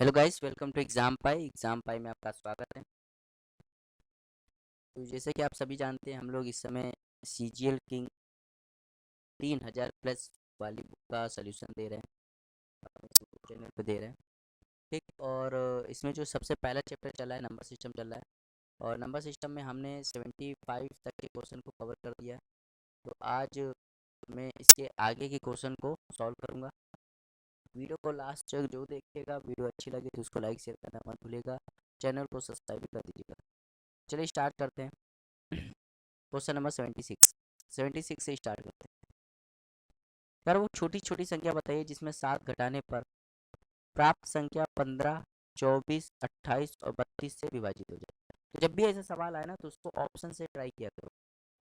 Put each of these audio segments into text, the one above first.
Hello guys, welcome to exam pie में आपका स्वागत है। तो जैसे कि आप सभी जानते हैं, हम लोग इस समय CGL किंग 3000 प्लस वाली बुक का सलूशन दे रहे हैं, अपने चैनल पे दे रहे हैं। ठीक, और इसमें जो सबसे पहला चैप्टर चला है, नंबर सिस्टम चल रहा है। और नंबर सिस्टम में हमने 75 तक के क्वेश्चन को कवर कर दिया है। तो आज मैं इसके आगे के क्वेश्चन को सॉल्व करूँगा। वीडियो को लास्ट तक जो देखेगा, वीडियो अच्छी लगे तो उसको लाइक शेयर करना मत भूलिएगा। चैनल को सब्सक्राइब भी कर दीजिएगा। चलिए स्टार्ट करते हैं। क्वेश्चन नंबर 76 से स्टार्ट करते हैं। यार, वो छोटी छोटी संख्या बताइए जिसमें 7 घटाने पर प्राप्त संख्या 15, 24, 28 और 32 से विभाजित हो जाए। तो जब भी ऐसा सवाल आए ना, तो उसको ऑप्शन से ट्राई किया करो।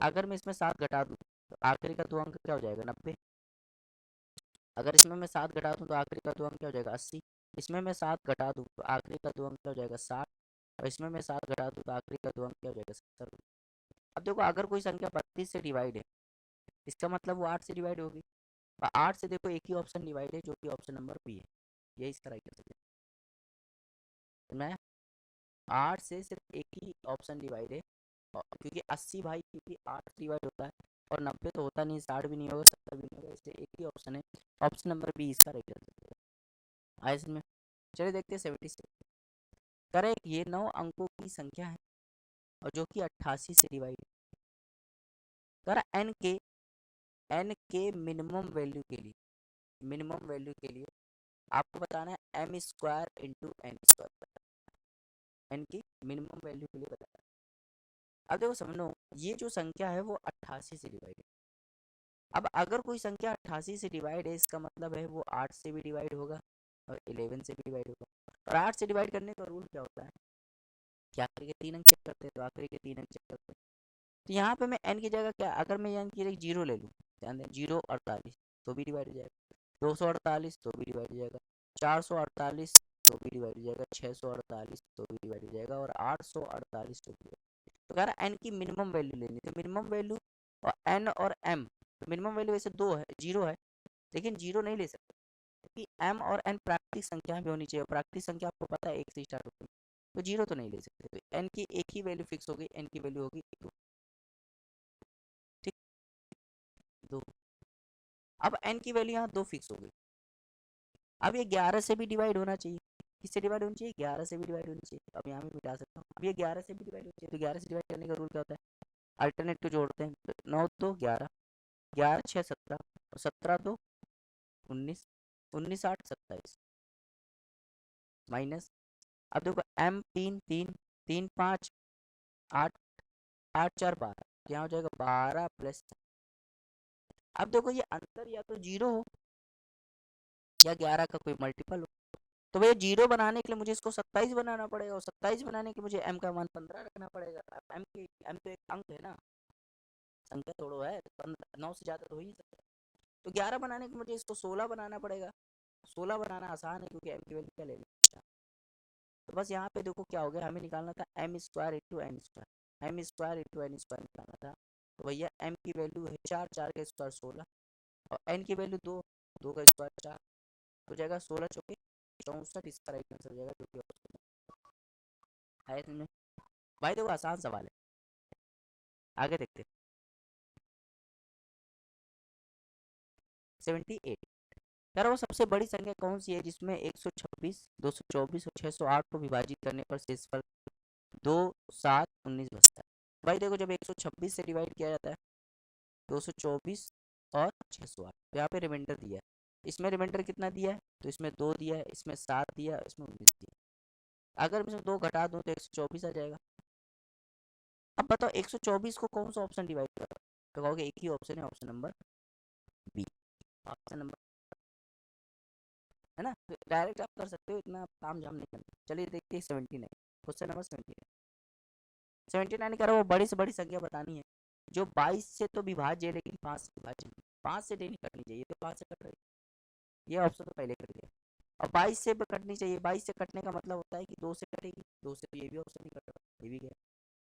अगर मैं इसमें 7 घटा दूँ तो आखिरी का दो अंक क्या हो जाएगा? 90। अगर इसमें मैं 7 घटा दूँ तो आखिरी का दो अंक क्या हो जाएगा? 80। इसमें मैं 7 घटा दूँ तो आखिरी का दो अंक क्या हो जाएगा? 60। और इसमें मैं 7 घटा दूँ तो आखिरी का दो अंक क्या हो जाएगा? 70। अब देखो, अगर कोई संख्या 32 से डिवाइड है, इसका मतलब वो 8 से डिवाइड होगी। और 8 से देखो एक ही ऑप्शन डिवाइड है, जो कि ऑप्शन नंबर बी है। यही इसका राइट आंसर है। मैं 8 से सिर्फ एक ही ऑप्शन डिवाइड है। क्योंकि 80 भाई, क्योंकि 8 डिवाइड होता है और 90 तो होता नहीं, 60 भी नहीं होगा, 70 भी नहीं होगा, इसलिए एक ही ऑप्शन है। ऑप्शन नंबर बी इसका राइट आंसर है। आइए इसमें, चलिए देखते हैं 76। करेक्ट, ये 9 अंकों की संख्या है और जो कि 88 से डिवाइड है। करा एन के मिनिमम वैल्यू के लिए आपको बताना है M square into N square. N की मिनिमम वैल्यू के लिए बताना है। अब देखो समझो, ये जो संख्या है वो 88 से डिवाइड है। अब अगर कोई संख्या 88 से डिवाइड है, इसका मतलब है वो 8 से भी डिवाइड होगा और 11 से भी डिवाइड होगा। और 8 से डिवाइड करने का रूल क्या होता है कि आखिरी के 3 अंक चेक करते हैं, तो आखिरी के 3 अंक चेक करते हैं। तो यहाँ पे मैं एन की जगह क्या, अगर मैं एन की जगह जीरो ले लूँ, ध्यान दें, 0 48 तो भी डिवाइड हो जाएगा, 248 तो भी डिवाइड हो जाएगा, 448 तो भी डिवाइड हो जाएगा, 648 तो भी डिवाइड हो जाएगा और 848 तो भी डिवाइड। तो कह रहा एन की मिनिमम वैल्यू लेनी, तो मिनिमम वैल्यू और एन और एम, तो मिनिमम वैल्यू वैसे दो है, जीरो है, लेकिन जीरो नहीं ले सकते क्योंकि एम और एन प्राकृतिक संख्या भी होनी चाहिए। प्राकृतिक संख्या आपको पता है एक से स्टार्ट होती है, तो जीरो तो नहीं ले सकते। तो एन की एक ही वैल्यू फिक्स हो गई, एन की वैल्यू होगी 2। ठीक, 2। अब एन की वैल्यू यहाँ 2 फिक्स हो गई। अब ये 11 से भी डिवाइड होना चाहिए। किससे डिवाइड होनी चाहिए? 11 से भी डिवाइड होनी चाहिए। अब यहाँ भी मिटा सकता हूँ, अब ये 11 से भी डिवाइड होनी चाहिए। तो 11 से डिवाइड करने का रूल क्या होता है? अल्टरनेटिव जोड़ते हैं, तो 9 2 11, 11 6 17 और 17 2 19, 19 8 27 माइनस। अब देखो एम 3 3 3 5 8, 8 4 12, यहाँ हो जाएगा 12 प्लस। अब देखो ये अंतर या तो जीरो हो या 11 का कोई मल्टीपल हो। तो भैया जीरो बनाने के लिए मुझे इसको 27 बनाना पड़ेगा और 27 बनाने के लिए मुझे एम का मान 15 रखना पड़ेगा। एम तो एक अंक है ना, संख्या थोड़ो है, 9 से ज़्यादा तो हो ही नहीं सकता। तो 11 बनाने के लिए मुझे इसको 16 बनाना पड़ेगा। 16 बनाना आसान है क्योंकि एम की वैल्यू क्या ले लेंगे। तो बस यहाँ पे देखो क्या हो गया, हमें निकालना था M square into N square, M square into N square निकालना था। तो भैया एम की वैल्यू है 4, 4 का स्क्वायर 16 और एन की वैल्यू 2, 2 का स्क्वायर 4, हो जाएगा 16 चौके 64। इसका राइट आंसर हो जाएगा, जो कि ऑप्शन है इसमें। भाई देखो आसान सवाल है, आगे देखते। 78, यार वो सबसे बड़ी संख्या कौन सी है जिसमें 126, 224 और 608 को विभाजित करने पर शेषफल 2 7 19 बचता है? भाई देखो, जब 126 से डिवाइड किया जाता है, 224 और 608, तो यहाँ पे रिमाइंडर दिया है। इसमें रिमाइंडर कितना दिया है? तो इसमें 2 दिया है, इसमें 7 दिया है, इसमें 19 दिया है। अगर मैं इसमें 2 घटा दूँ तो 124 आ जाएगा। अब बताओ 124 को कौन सा ऑप्शन डिवाइड कर रहा है? तो कहोगे एक ही ऑप्शन है, option number B. Option number, है ना, तो डायरेक्ट आप कर सकते हो, इतना काम झाम नहीं करना। चलिए देखते हैं 79, क्वेश्चन नंबर 79। 79 कह रहा है वो बड़ी से बड़ी संख्या बतानी है जो 22 से तो विभाज्य है लेकिन 5 से विभाज्य नहीं। 5 से नहीं कटनी चाहिए, तो 5 से कट रही है, ये ऑप्शन तो पहले कर दिया। और 22 से भी कटनी चाहिए, 22 से कटने का मतलब होता है कि 2 से कटेगी, 2 से तो ये भी ऑप्शन नहीं कट रहा, ये भी गया।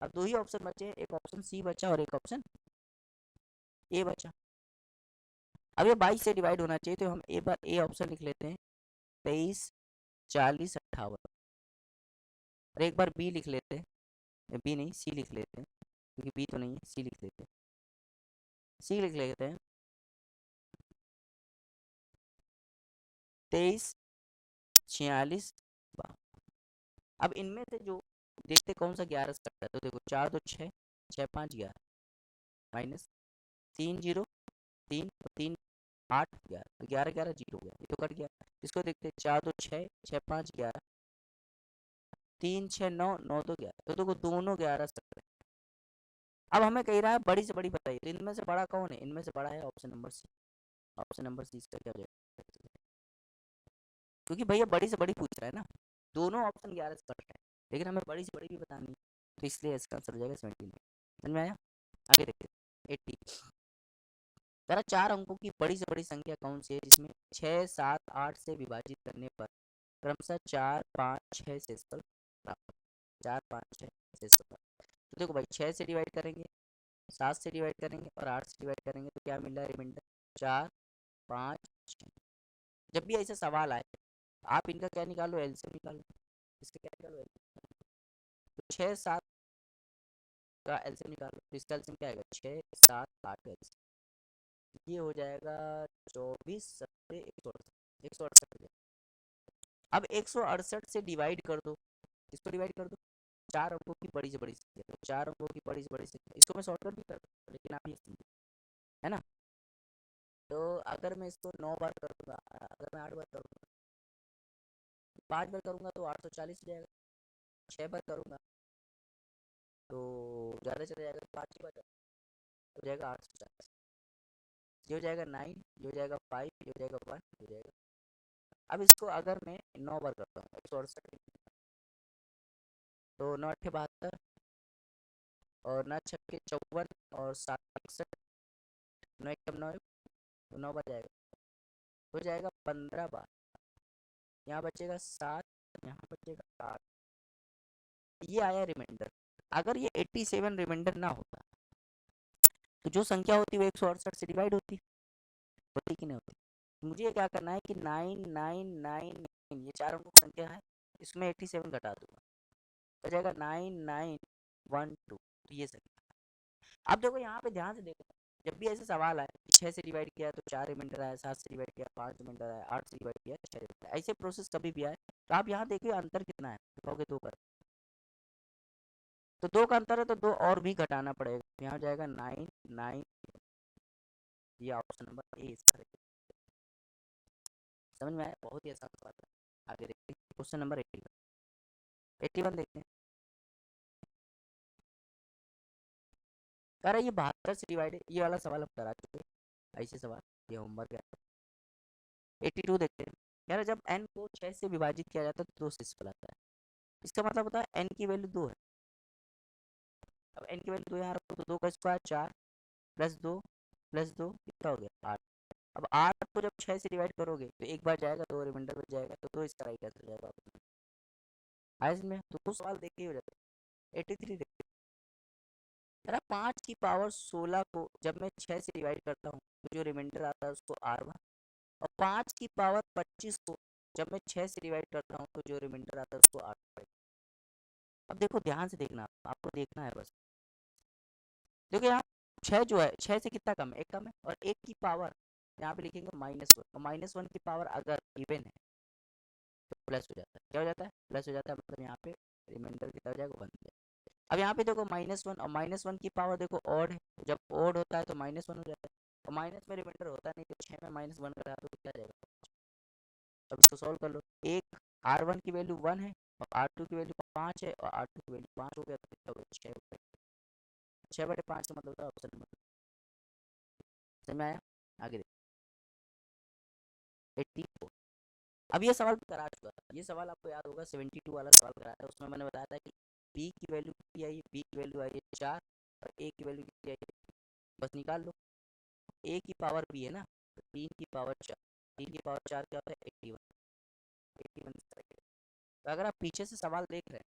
अब दो ही ऑप्शन बचे हैं, एक ऑप्शन सी बचा और एक ऑप्शन ए बचा। अब ये 22 से डिवाइड होना चाहिए, तो हम ए ऑप्शन लिख लेते हैं, 23 40 58। और एक बार बी लिख लेते हैं, बी नहीं सी लिख लेते हैं, क्योंकि बी तो नहीं है, सी लिख लेते हैं, सी लिख लेते हैं। 23 46। अब इनमें से जो देखते कौन सा 11 से कटता है, तो देखो 4 2 6, 6 5 11, माइनस 3 0 3 और 3 8 11, तो 11 11 जीरो हो गया, ये तो कट गया। इसको देखते 4 2 6, 6 5 11, 3 6 9 9 2 11, तो देखो दोनों 11 से कट रहे हैं। अब हमें कह रहा है बड़ी से बड़ी बताइए, तो इनमें से बड़ा कौन है, इनमें से बड़ा है option number C. Option number C इसका क्या हो जाएगा, क्योंकि भैया बड़ी से बड़ी पूछ रहा है ना, दोनों ऑप्शन 11 से कट रहे हैं, लेकिन हमें बड़ी से बड़ी भी बतानी है, तो इसलिए इसका आंसर हो जाएगा 17। समझ में आया? आगे देखते 80। जरा 4 अंकों की बड़ी से बड़ी संख्या कौन सी है जिसमें 6 7 8 से विभाजित करने पर क्रमशः 4 5 6 शेषफल प्राप्त, 4 5 6 शेषफल प्राप्त। तो देखो भाई 6 से डिवाइड करेंगे, 7 से डिवाइड करेंगे और 8 से डिवाइड करेंगे, तो क्या मिल रहा है रिमाइंडर, 4 5 6। जब भी ऐसा सवाल आए आप इनका क्या निकालो, एलसीएम निकालो, इसका क्या निकालो एलसीएम, तो 6 7 का एलसीएम निकालो, तो इसका एलसीएम क्या आएगा, 6 7 8 एलसीएम, ये हो जाएगा 24 7 168, 168 हो जाएगा। अब 168 से डिवाइड कर दो, इसको डिवाइड कर दो 4 अंकों की बड़ी से बड़ी संख्या, तो 4 अंकों की बड़ी से बड़ी संख्या, इसको मैं शॉर्टकट भी कर दूँ, लेकिन आप ये समझो, है ना। तो अगर मैं इसको 9 बार करूँगा, अगर मैं 8 बार करूँगा, 5 बार करूँगा तो 840 हो जाएगा, 6 बार करूँगा तो ज़्यादा चला जाएगा, 5 बार हो जाएगा 840, ये हो जाएगा 9, ये हो जाएगा 5, ये हो जाएगा 1, हो जाएगा। अब इसको अगर मैं 9 बार करता हूँ 168, तो 9 8 72 और 9 6 54 और 7 61, 9 1 9, तो 9 बार जाएगा, हो जाएगा 15 बार, यहाँ बचेगा 7, यहाँ बचेगा 8, ये आया रिमाइंडर। अगर ये 87 रिमाइंडर ना होता तो जो संख्या होती वो 168 से डिवाइड होती, होती कि नहीं होती। तो मुझे क्या करना है कि 9999, ये 4 अंकों की संख्या है, इसमें 87 घटा दूंगा, हो जाएगा 9912, तो ये संख्या। अब देखो यहाँ पे ध्यान से देखो, जब भी ऐसे सवाल आए 6 से डिवाइड किया तो 4 रिमाइंडर आया, 7 से डिवाइड किया 5 रिमाइंडर आया, 8 से डिवाइड किया 6 रिमाइंडर, ऐसे प्रोसेस कभी भी आए तो आप यहाँ देखिए अंतर कितना है, कहोगे 2 का, तो 2 का अंतर है तो 2 और भी घटाना पड़ेगा, यहाँ हो जाएगा 9 9, ये ऑप्शन नंबर ए इसका है। समझ में आया? बहुत ही आसान सवाल है। आगे देखते हैं क्वेश्चन नंबर 81। 81 देखते हैं, कह रहा है ये 72 से डिवाइड है, ये वाला सवाल हम करा चुके हैं, ऐसे सवाल ये होमवर्क है। 82 देखते हैं, कह रहा है जब n को 6 से विभाजित किया जाता है तो 2 शेषफल आता है, इसका मतलब होता है n की वैल्यू 2 है। अब n की वैल्यू 2 यहाँ रखो, तो 2 का स्क्वायर 4 प्लस 2 कितना हो गया 8। अब 8 को जब 6 से डिवाइड करोगे तो एक बार जाएगा, 2 रिमाइंडर बच जाएगा, तो 2 इसका राइट आंसर हो जाएगा। आज में तो कुछ सवाल देख के हो जाता है। 83 देखते हैं, मेरा 5 की पावर 16 को जब मैं 6 से डिवाइड करता हूँ तो जो रिमाइंडर आता है उसको R1, और 5 की पावर 25 को जब मैं 6 से डिवाइड करता हूँ तो जो रिमाइंडर आता है उसको R5। अब देखो ध्यान से देखना, आपको देखना है बस, देखो यहाँ 6 जो है 6 से कितना कम है, एक कम है, और 1 की पावर यहाँ पे लिखेंगे -1, और -1 की पावर अगर इवन है तो प्लस हो जाता है, क्या हो जाता है, प्लस हो जाता है, मतलब यहाँ पे रिमाइंडर कितना हो जाएगा 1 हो जाएगा। अब यहाँ पे देखो -1 और -1 की पावर देखो ऑड है, जब ऑड होता है तो -1 हो जाता है, और माइनस में रिमाइंडर होता नहीं, तो 6 में -1 करा दो तो क्या जाएगा। अब इसको सॉल्व कर लो, एक R1 की वैल्यू 1 है और R2 की वैल्यू 5 है, और R2 की वैल्यू 5 हो गया तो कितना हो गया 6 हो गया, 6/5 का मतलब होता है ऑप्शन नंबर। समझ में आया? आगे देखो 84। अब ये सवाल भी करा चुका था, ये सवाल आपको याद होगा 72 वाला सवाल कराया था, उसमें मैंने बताया था कि बी की वैल्यू कितनी आई है, बी की वैल्यू आई है 4 और ए की वैल्यू कितनी आई है, बस निकाल लो। ए की पावर बी है ना, तो 3 की पावर 4, 3 की पावर 4 क्या होता है 81, 81 तो अगर आप पीछे से सवाल देख रहे हैं,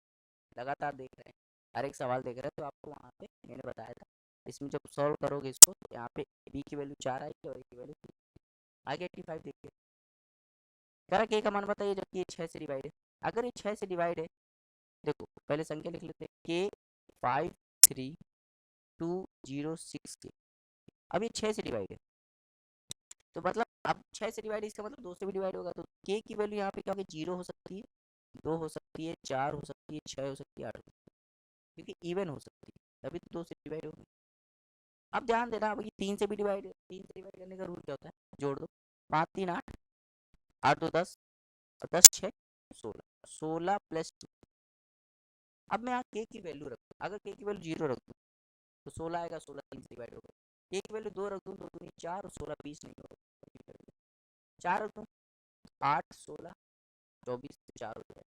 लगातार देख रहे हैं, हर एक सवाल देख रहे हैं, तो आपको वहाँ पे मैंने बताया था, इसमें जब सॉल्व करोगे इसको तो यहाँ पे बी की वैल्यू 4 आएगी और ए की वैल्यू 3। आगे 85 देखिए, कह रहा के का मान बताइए जबकि ये 6 से डिवाइड है। अगर ये 6 से डिवाइड है, देखो पहले संख्या लिख लेते हैं, के 53206 के। अब ये 6 से डिवाइड है, तो मतलब अब 6 से डिवाइड, इसका मतलब 2 से भी डिवाइड होगा, तो के की वैल्यू यहाँ पे क्या होगी, 0 हो सकती है, 2 हो सकती है, 4 हो सकती है, 6 हो सकती है, 8 हो सकती है, क्योंकि इवन हो सकती है, तभी तो 2 से डिवाइड होगी। अब ध्यान देना, अब ये 3 से भी डिवाइड है, 3 से डिवाइड करने का रूल क्या होता है, जोड़ दो, 5 3 8, 8 2 10, और 10 6 16, 16 प्लस 2। अब मैं यहाँ के की वैल्यू रखूँ, अगर के की वैल्यू 0 रख दूँ तो 16 आएगा, 16 3 से डिवाइड होगा। के की वैल्यू 2 रख दूँ तो 2 4 और 16 20 नहीं होगा, 4 रख दूँ, 8 16 24 से 4 हो जाएगा,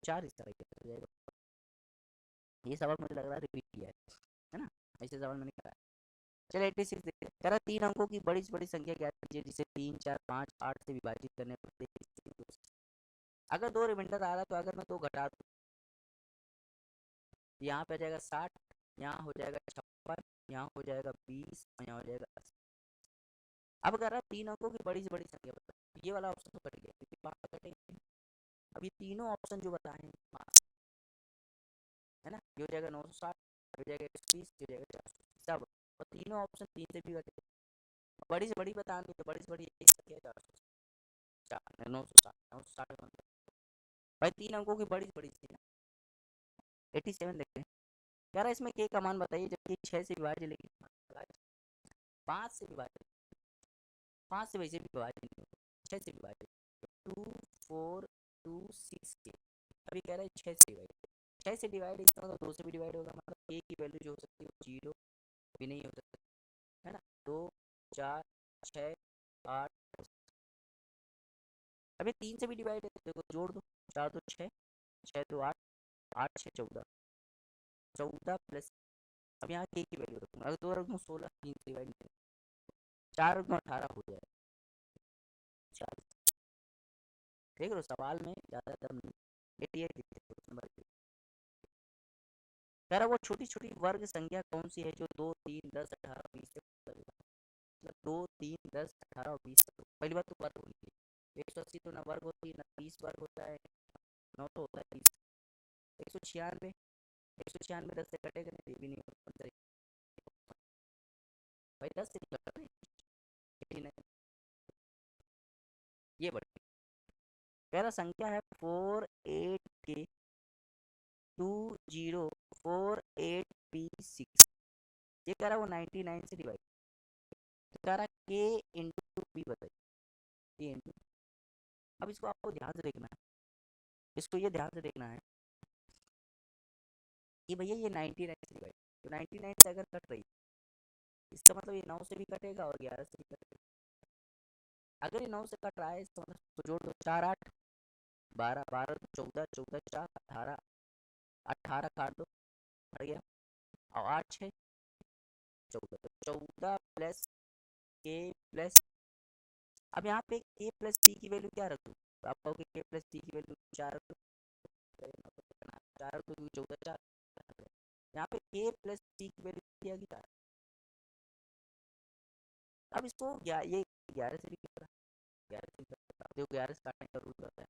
4 इस तरह के हो जाएगा। ये सवाल मुझे लग रहा है रिपीट किया है ना, ऐसे सवाल मैंने कराया। चलो 86 देखते हैं। कह रहा 3 अंकों की बड़ी से बड़ी संख्या ज्ञात कीजिए जिसे 3 4 5 8 से विभाजित करने पर देखिए। अगर 2 रिमाइंडर आ रहा है तो अगर मैं 2 घटा दूँ, यहाँ पे आ जाएगा 60, यहाँ हो जाएगा 56, यहाँ हो जाएगा 20 और यहाँ हो जाएगा 80। अब कह रहा 3 अंकों की बड़ी से बड़ी संख्या बताओ, ये वाला ऑप्शन तो कट गया क्योंकि 5 कटेंगे। अब ये तीनों ऑप्शन जो बताए हैं 5 है ना, ये हो जाएगा 960, हो जाएगा 120, हो जाएगा 400 सब, और तीनों ऑप्शन 3 से भी कटे। बड़ी से बड़ी बतानी तो बड़ी से बड़ी एक संख्या 400, 960, 960 भाई 3 अंकों की बड़ी से बड़ी थी ना। 87 देखते हैं। कह रहा है इसमें के का मान बताइए जबकि 6 से विभाज्य, लेकिन 5 से विभाज्य, 5 से वैसे भी विभाज्य नहीं होगा, 6 से विभाज्य, 2426 के। अभी कह रहा है 6 से डिवाइड, 6 से डिवाइड, इसका मतलब 2 से भी डिवाइड होगा, मतलब के की वैल्यू जो हो सकती है वो 0 भी नहीं हो सकती है ना, 2 4 6 8। अभी 3 से भी डिवाइड है, देखो जोड़ दो, 4 2 6, 6 2 8, 8 6 14, 14 प्लस, अब यहाँ के की वैल्यू रखूँगा, अगर 2 रखूँ 16, 3 से डिवाइड नहीं, 4 रखूँ 18 हो जाएगा 40। देख लो सवाल में ज़्यादातर नहीं, 88 नंबर। कह रहा वो छोटी छोटी वर्ग संख्या कौन सी है जो 2 3 10 18 20 से मतलब 2 3 10 18 और 20 तक, पहली बात तो वर्ग होनी चाहिए, 180 तो ना वर्ग होती है ना 30 वर्ग होता है, 9 तो होता है 30, 196, 196 10 से कटेगा नहीं, ये भी नहीं होता भाई, 10 से नहीं कटा, 89, ये बढ़। कह रहा संख्या है 48K2048B6, ये कह रहा वो 99 से डिवाइड, तो कह रहा के इंटू बी बताइए, के इंटू। अब इसको आपको ध्यान से देखना है, इसको ये ध्यान से देखना है कि भैया ये 99 से डिवाइड, तो 99 से अगर कट रही, इसका मतलब ये 9 से भी कटेगा और 11 से भी कटेगा। अगर ये 9 से कट रहा है इसका मतलब तो जोड़ दो, 4 8 12, 12 14, 14 4 18, 18 काट दो, पड़ गया, और 8 6 14, तो 14 प्लस के प्लस, अब यहाँ पे के प्लस सी की वैल्यू क्या रखूँ, तो आप कहोगे के प्लस सी की वैल्यू 4 रख दो, 4 रख दो, 14 4, यहाँ पे के प्लस सी की वैल्यू क्या की 4। अब इसको ये 11 से भी कर रहा है, 11 से भी कर रहा है, देखो 11 से काटने का रूल रहता है,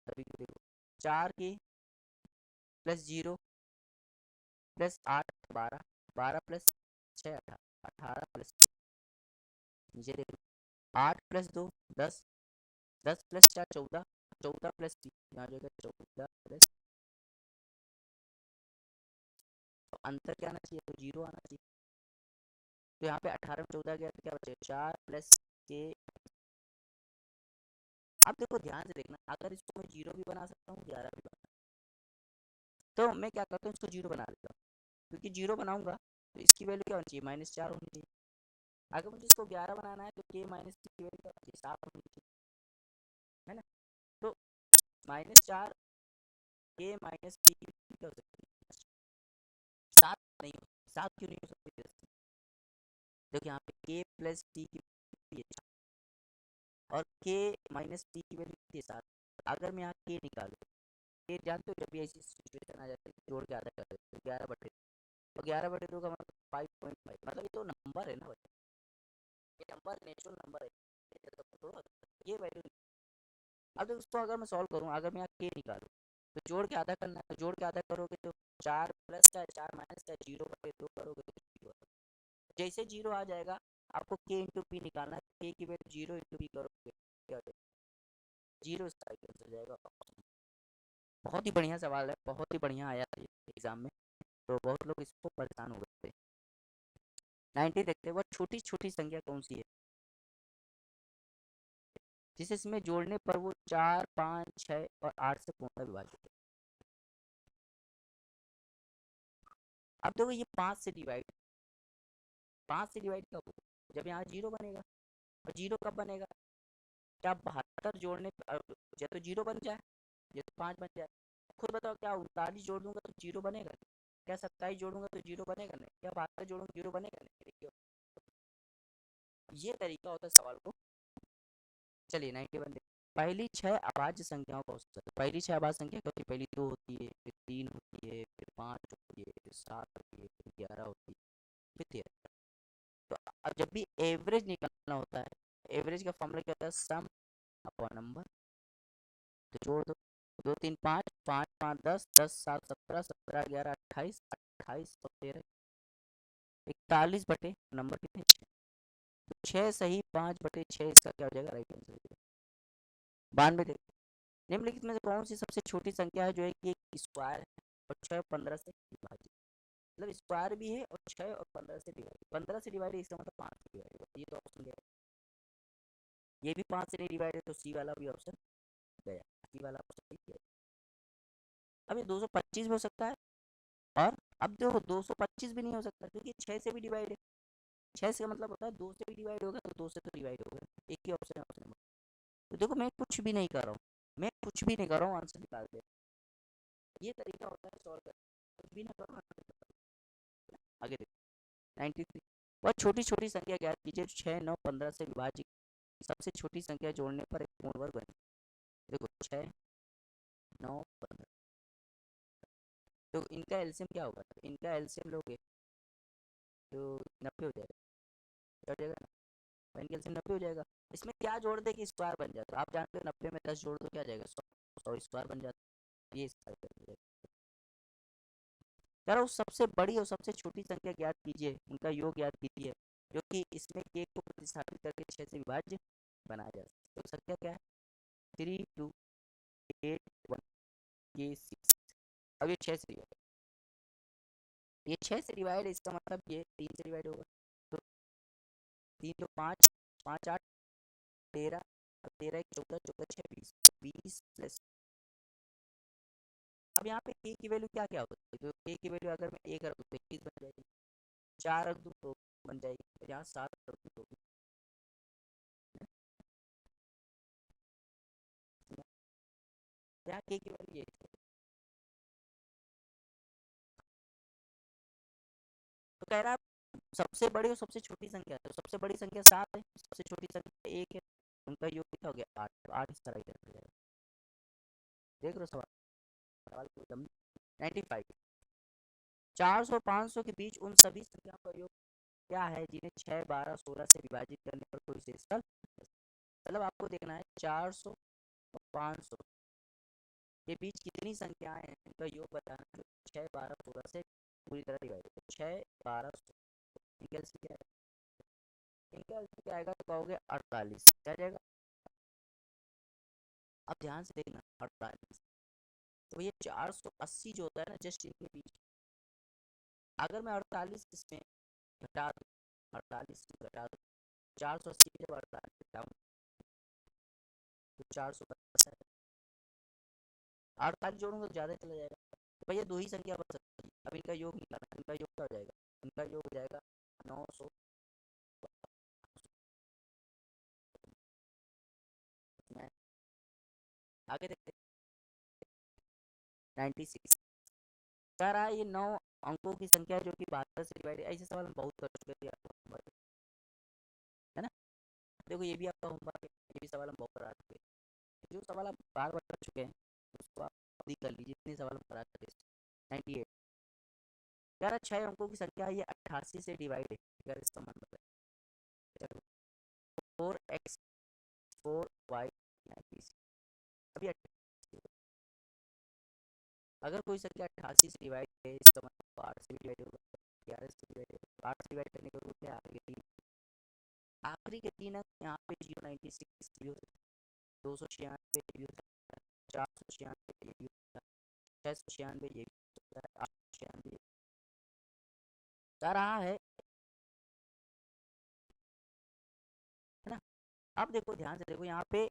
तभी तो देखो 4 के प्लस 0 प्लस 8 12, 12 प्लस 6 18, 18 प्लस नीचे देखो 8 प्लस 2 10, 10 प्लस 4 14, 14 प्लस 3 यहाँ जाएगा 14 प्लस, तो अंतर क्या आना चाहिए, तो 0 आना चाहिए, तो यहाँ पे 18 में 14 गया तो क्या बचेगा 4 प्लस के। अब देखो ध्यान से देखना, अगर इसको मैं 0 भी बना सकता हूँ 11 भी बना, तो मैं क्या करता हूँ इसको 0 बना देता हूँ, क्योंकि 0 बनाऊंगा तो इसकी वैल्यू क्या होनी चाहिए, -4 होनी चाहिए। अगर मुझे इसको 11 बनाना है तो के माइनस की वैल्यू क्या होनी चाहिए, 7 होनी चाहिए, है ना, तो -4 के माइनस की क्या हो सकती है, 7 नहीं हो, 7 क्यों नहीं हो सकती, देखो यहाँ पे के प्लस टी की वैल्यू है और के माइनस टी की वैल्यू है 7, अगर मैं यहाँ के निकालूँ, के जानते हो जब भी ऐसी सिचुएशन आ जाती है जोड़ के आधा कर देते हैं, 11/2, और 11/2 का मतलब 5.5, मतलब ये तो नंबर है ना भाई, ये नंबर नेचुरल नंबर है, ये वैल्यू अब तो उसको अगर मैं सॉल्व करूँ, अगर मैं यहाँ के निकालूँ तो जोड़ के आधा करना है, तो जोड़ के आधा करोगे तो 4 प्लस का 4 माइनस का 0/2 करोगे तो 0। जैसे 0 आ जाएगा आपको के इंटू पी निकालना है, के की वैल्यू 0 इंटू पी करोगे क्या हो जाएगा? 0, इसका आंसर हो जाएगा। बहुत ही बढ़िया सवाल है, बहुत ही बढ़िया आया था एग्जाम में, तो बहुत लोग इसको परेशान हो गए थे। 90 देखते हैं, वह छोटी छोटी संख्या कौन सी है जिसे इसमें जोड़ने पर वो 4, 5, 6 और 8 से पूर्णतः विभाजित है। अब देखो ये 5 से डिवाइड कब होगा? जब यहाँ 0 बनेगा। और 0 कब बनेगा? क्या 72 जोड़ने या तो 0 बन जाए या तो 5 बन जाए। खुद बताओ, क्या 39 जोड़ दूंगा तो 0 बनेगा नहीं? क्या 27 जोड़ूंगा तो 0 बनेगा नहीं? क्या 72 जोड़ूंगा 0 बनेगा नहीं? देखिए, ये तरीका होता है सवाल को। चलिए 91 पहली 6 अभाज्य संख्याओं का औसत। पहली 6 अभाज्य संख्या क्या होती है? पहली 2 होती है, फिर 3 होती है, फिर 5 होती है, फिर 7 होती है, फिर 11 होती है, फिर 13। तो अब जब भी एवरेज निकालना होता है, एवरेज का फॉर्मूला क्या होता है? सम अपॉन नंबर। तो जोड़ दो, 2 3 5, 5 5 10, 10 7 17, 17 11 28, 28 और 13 41 नंबर कितने? 6। तो 6 सही 5/6, इसका क्या हो जाएगा? राइट आंसर हो जाएगा 92। निम्नलिखित में से कौन सी सबसे छोटी संख्या है जो है कि एक स्क्वायर है और 6 और 15 से विभाजित? मतलब स्क्वायर भी है और 6 और 15 से डिवाइड, 15 से डिवाइड है, इसका मतलब 5 से डिवाइड है। ये तो ऑप्शन गया, ये भी 5 से नहीं डिवाइड है, तो सी वाला भी ऑप्शन गया, सी वाला ऑप्शन गया। अब ये 225 भी हो सकता है, और अब देखो 225 भी नहीं हो सकता क्योंकि 6 से भी डिवाइड है। 6 से मतलब होता है 2 से भी डिवाइड होगा, तो 2 से तो डिवाइड होगा, एक ही ऑप्शन है, ऑप्शन नंबर। तो देखो मैं कुछ भी नहीं कर रहा हूँ, मैं कुछ भी नहीं कर रहा हूँ, आंसर निकाल दे। ये तरीका होता है सॉल्व करने का, कुछ भी ना करो आंसर निकालो। आगे देखो 93 वह छोटी छोटी संख्या ज्ञात कीजिए 6, 9, 15 से विभाजित सबसे छोटी संख्या जोड़ने पर एक पूर्ण वर्ग बने। देखो 6, 9, 15, तो इनका एलसीएम क्या होगा? इनका एलसीएम लोगे तो 90 हो जाएगा, क्या हो जाएगा ना? इनका एलसीएम 90 हो जाएगा। इसमें क्या जोड़ दे कि स्क्वायर बन जाता है? आप जानते हो 90 में 10 जोड़ दो क्या जाएगा? 100, 100 स्क्वायर बन जाता है। ये इसका आंसर हो जाएगा। यार सबसे बड़ी और सबसे छोटी संख्या ज्ञात कीजिए, उनका योग ज्ञात कीजिए जो कि इसमें के को प्रतिस्थापित करके 6 से विभाज्य बनाया जा सकता है। तो संख्या क्या है? 3 2 8 1 ये 6। अब ये 6 से डिवाइड, ये 6 से डिवाइड है, इसका मतलब ये 3 से डिवाइड होगा। तो 3 तो 5, 5 8 13, और 13 1 14, 14 6 20, 20 प्लस। अब यहाँ पे के की वैल्यू क्या क्या होती है? तो के की वैल्यू अगर मैं 1 रख दूँ तो 21 बन जाएगी, 4 रख दूँ तो बन जाएगी, और यहाँ 7 रख दूँ तो यहाँ के की वैल्यू ये है। तो कह रहा है सबसे बड़ी और सबसे छोटी संख्या है, तो सबसे बड़ी संख्या 7 है, सबसे छोटी संख्या 1 है, उनका योग कितना हो गया? 8, 8 इस तरह हो जाएगा। देख लो सवाल, सवाल को एकदम 95 400 और 500 के बीच उन सभी संख्याओं का योग क्या है जिन्हें 6, 12, 16 से विभाजित करने पर कोई शेषफल? मतलब आपको देखना है 400 और 500 के बीच कितनी संख्याएं हैं, उनका योग बताना जो 6, 12, 16 से पूरी तरह डिवाइड है। 6, 12, 16 इनका LCM क्या है? इनका LCM क्या आएगा? तो कहोगे 48, क्या जाएगा? अब ध्यान से देखना 48, तो ये 480 जो होता है ना जस्ट इनके बीच, अगर मैं 48 इसमें घटा दूँ, 48 घटा दूँ 480 जब 48 घटाऊँ तो 450 है, 48 जोड़ूंगा तो ज़्यादा चला जाएगा। तो भैया दो ही संख्या बच सकती है, अब इनका योग निकालना, इनका योग क्या हो जाएगा? इनका योग हो जाएगा 900। आगे देखते 96 कह रहा है ये 9 अंकों की संख्या जो कि 72 से डिवाइड है। ऐसे सवाल हम बहुत कर चुके थे आपको homework, है ना? देखो ये भी आपका होमवर्क है, ये भी सवाल हम बहुत करा चुके हैं। जो सवाल आप बार बार कर चुके हैं उसको आप खुद ही कर लीजिए, इतने सवाल हम करा चुके हैं। 98 कह रहा 6 अंकों की संख्या है, ये 88 से डिवाइड है, अगर इसका मन बताए 4x 4y 96 अभी 88। अगर कोई संख्या 88 से डिवाइड है, इसका मतलब 8 से डिवाइड होगा, 11 से डिवाइड होगा, 8 से डिवाइड करने का रूल है आखिरी के तीन अंक यहाँ पे 096 भी हो सकता है, 296 भी हो सकता है, 496 ये भी हो सकता है, 696 ये भी हो सकता है, 896 रहा है ना। अब देखो ध्यान से देखो यहाँ पे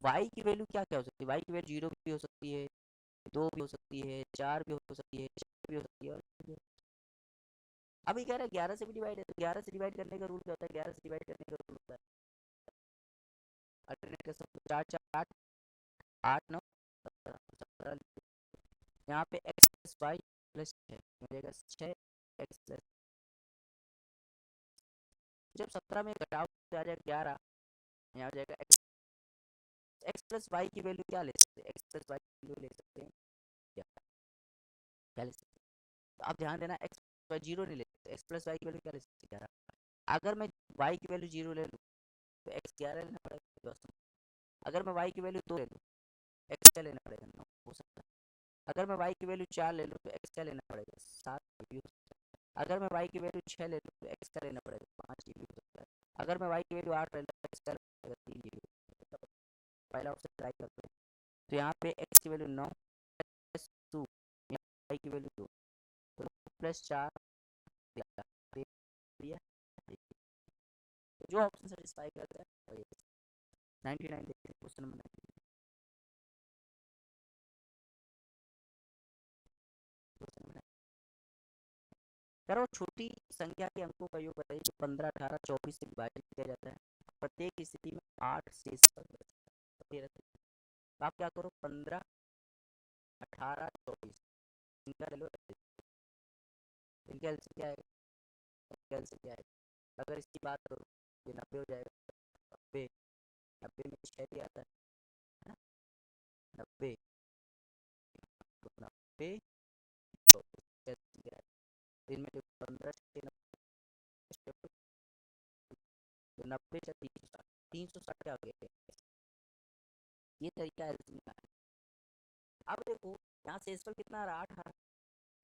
y की वैल्यू क्या क्या हो सकती है, y की वैल्यू 0 भी हो सकती है, 2 भी हो सकती है, 4 भी हो सकती है, 6 भी हो सकती है, और अभी कह रहा है 11 से भी डिवाइड है, तो 11 से डिवाइड करने का रूल क्या होता है, 11 से डिवाइड करने का रूल होता है अल्टरनेट कर सकते हो, 4 4 8, 8 9 17, यहाँ पे x प्लस वाई प्लस 6 मिलेगा, 6 x प्लस, जब 17 में घटाव आ जाएगा 11, यहाँ आ जाएगा x प्लस वाई की वैल्यू क्या ले सकते हैं, x प्लस वाई की वैल्यू ले सकते हैं क्या, क्या ले सकते हैं, तो आप ध्यान देना x वाई जीरो नहीं ले सकते, x प्लस वाई की वैल्यू क्या ले सकते हैं 11। अगर मैं y की वैल्यू जीरो ले लूँ तो x 11 लेना पड़ेगा दोस्तों, अगर मैं y की वैल्यू 2 ले लूँ x क्या लेना पड़ेगा 9 हो सकता है, अगर मैं y की वैल्यू 4 ले लूँ तो x क्या लेना पड़ेगा 7 भी हो सकता है, अगर मैं y की वैल्यू 6 ले लूँ तो x क्या लेना पड़ेगा 5 भी हो सकता है, अगर मैं y की वैल्यू 8 ले लूँ तो x क्या लेना पड़ेगा 3 भी हो सकता है। पहला ऑप्शन ट्राई करते हैं, तो यहाँ पे x की वैल्यू 9 प्लस 2, y की वैल्यू 2, तो 9 प्लस 4 दिया, जो ऑप्शन सेटिस्फाई करता है वही 99 देखते हैं, क्वेश्चन नंबर 99। करो छोटी संख्या के अंकों का योग बताइए जो 15 18 24 से विभाजित किया जाता है, प्रत्येक स्थिति में 8 शेष तो आप क्या करो 15 18 24 इनका ले लो, इनका एलसीएम क्या है, इनका एलसीएम क्या है, अगर इसकी बात करो ये 90 हो जाएगा, 90 90 में 6 भी आता है ना, 90 तो 90 तो इनमें जो 15 से 90 से 360, 360 क्या हो गया, ये तरीका एलसीएम का है। अब देखो यहाँ शेषफल कितना आ रहा 8 आ रहा,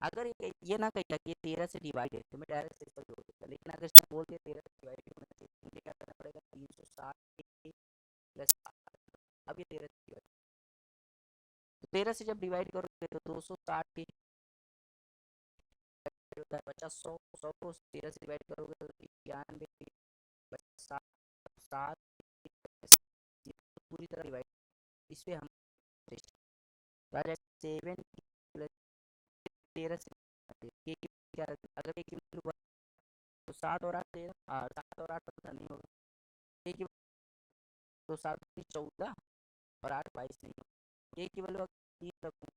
अगर ये ना कहता कि ये 13 से डिवाइड है तो मैं डायरेक्ट शेषफल जोड़ देता, लेकिन अगर इसमें बोल दिया 13 से डिवाइड होना चाहिए तो मुझे क्या करना पड़ेगा 360 प्लस 8, अब ये 13 से डिवाइड, तो 13 से जब डिवाइड करोगे तो 260 के होता है 50, 100 100 को 13 से डिवाइड करोगे तो 91 7 7 पूरी तरह डिवाइड, इस पे हम सेवन प्लस 13 से क्या अगर एक की वैल्यू तो 7 और 8 13, 7 और 8 15 नहीं होगा, एक की तो 7 14 और 8 22 नहीं होगा, एक की वैल्यू अगर 3 रखूँ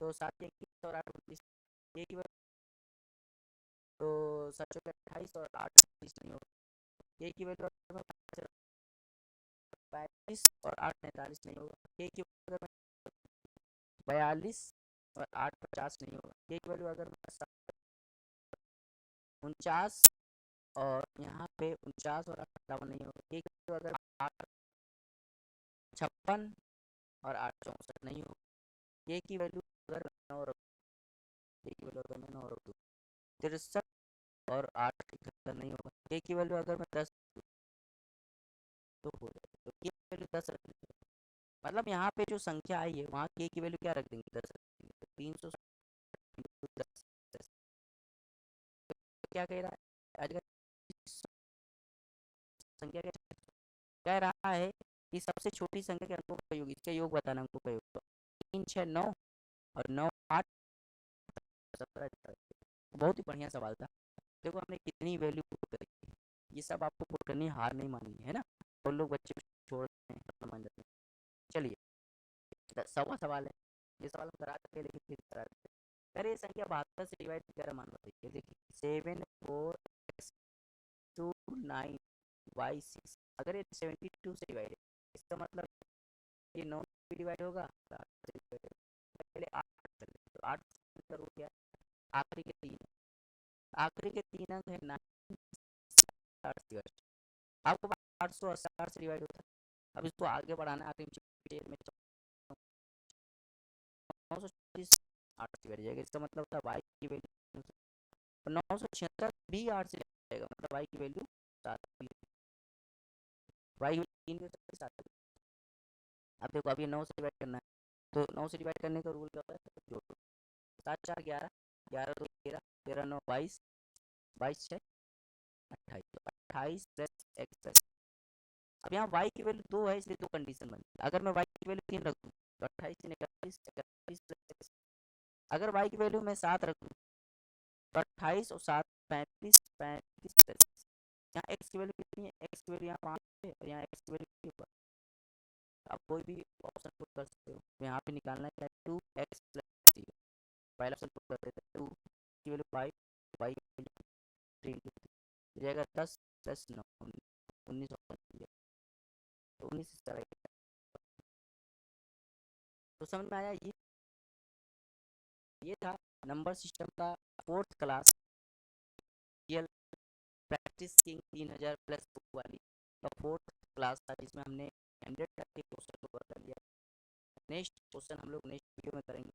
तो 7 21 और 8 29, एक की वैल्यू तो 7 28 और 8 26 नहीं होगा, एक की वैल्यू अगर मैं 35 और 8 45 नहीं होगा, एक की वैल्यू अगर मैं 42 और 8 50 नहीं होगा, एक की वैल्यू अगर मैं 49 और यहाँ पे 49 और 58 नहीं होगा, एक तो अगर 8 56 और 8 64 नहीं होगा, एक की वैल्यू अगर 9 रख, एक की वैल्यू अगर मैं 9 रख दूँ 63 और 8 71 नहीं होगा, एक की वैल्यू अगर मैं 10 तो हो जाएगा, तो ये वैल्यू 10 रख देंगे, मतलब यहाँ पे जो संख्या आई है वहाँ के की वैल्यू क्या रख देंगे 10 रख देंगे, तो 310 क्या कह रहा है आज संख्या क्या कह रहा है कि सबसे छोटी संख्या के अंकों का योग, इसका योग बताना अंकों का योग, 3 6 9 और 9 8 17 बहुत ही बढ़िया सवाल था, देखो हमने कितनी वैल्यू पुट करी, ये सब आपको पुट करनी हार नहीं माननी है ना, और लोग बच्चे छोड़ते हैं मान जाते हैं। चलिए 100वां सवाल है, ये सवाल हम करा चुके लेकिन फिर करा देते हैं। अरे संख्या 72 से डिवाइड कर मान बताइए, देखिए 7 4 2 9 y 6, अगर ये 72 से डिवाइड है इसका मतलब ये 9 से डिवाइड होगा तो 8 से डिवाइड होगा, पहले 8 कर लेते तो 8 करो क्या, आखिरी के 3 आखिरी के 3 अंक है 9 आपको 880 से डिवाइड होता है, अब इसको आगे बढ़ाना है आखिरी में 936 8 से कट जाएगा, इसका मतलब था वाई की वैल्यू 976 भी 8 से जाएगा, मतलब वाई की वैल्यू 7, वाई 3 के साथ। अब देखो अभी 9 से डिवाइड करना है, तो 9 से डिवाइड करने का रूल क्या होता है, जोड़ो। 7 4 11, 11 2 13, 13 9 22, 22 6 28, तो 28 प्लस एक्स प्लस। अब यहाँ y की वैल्यू 2 है, इसलिए दो कंडीशन बनती है। अगर मैं y की वैल्यू 3 रख दूँ तो 28 3 31, 31 प्लस एक्स। अगर y की वैल्यू मैं 7 रख दूँ तो 28 और 7 35, 35 प्लस। यहाँ x की वैल्यू कितनी है, x की वैल्यू यहाँ 5 है और यहाँ x की वैल्यू ऊपर। आप कोई भी ऑप्शन पुट कर सकते हो, तो यहाँ पे निकालना है क्या, 2x प्लस 0। पहला ऑप्शन पुट कर देते हैं, 2 की वैल्यू 5, y की वैल्यू 3 हो जाएगा 10 प्लस 9 19, तो 19 इस तरह। तो समझ में आया, ये था नंबर सिस्टम का 4th class real practice king 3000 plus वाली का 4th क्लास था, जिसमें हमने 100 तक के क्वेश्चन को कर लिया। नेक्स्ट क्वेश्चन हम लोग नेक्स्ट वीडियो में करेंगे।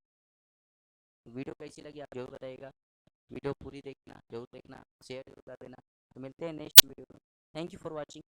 वीडियो कैसी लगी आप जरूर बताइएगा, वीडियो पूरी देखना, जरूर देखना, शेयर जरूर कर देना। तो मिलते हैं नेक्स्ट वीडियो में। Thank you for watching.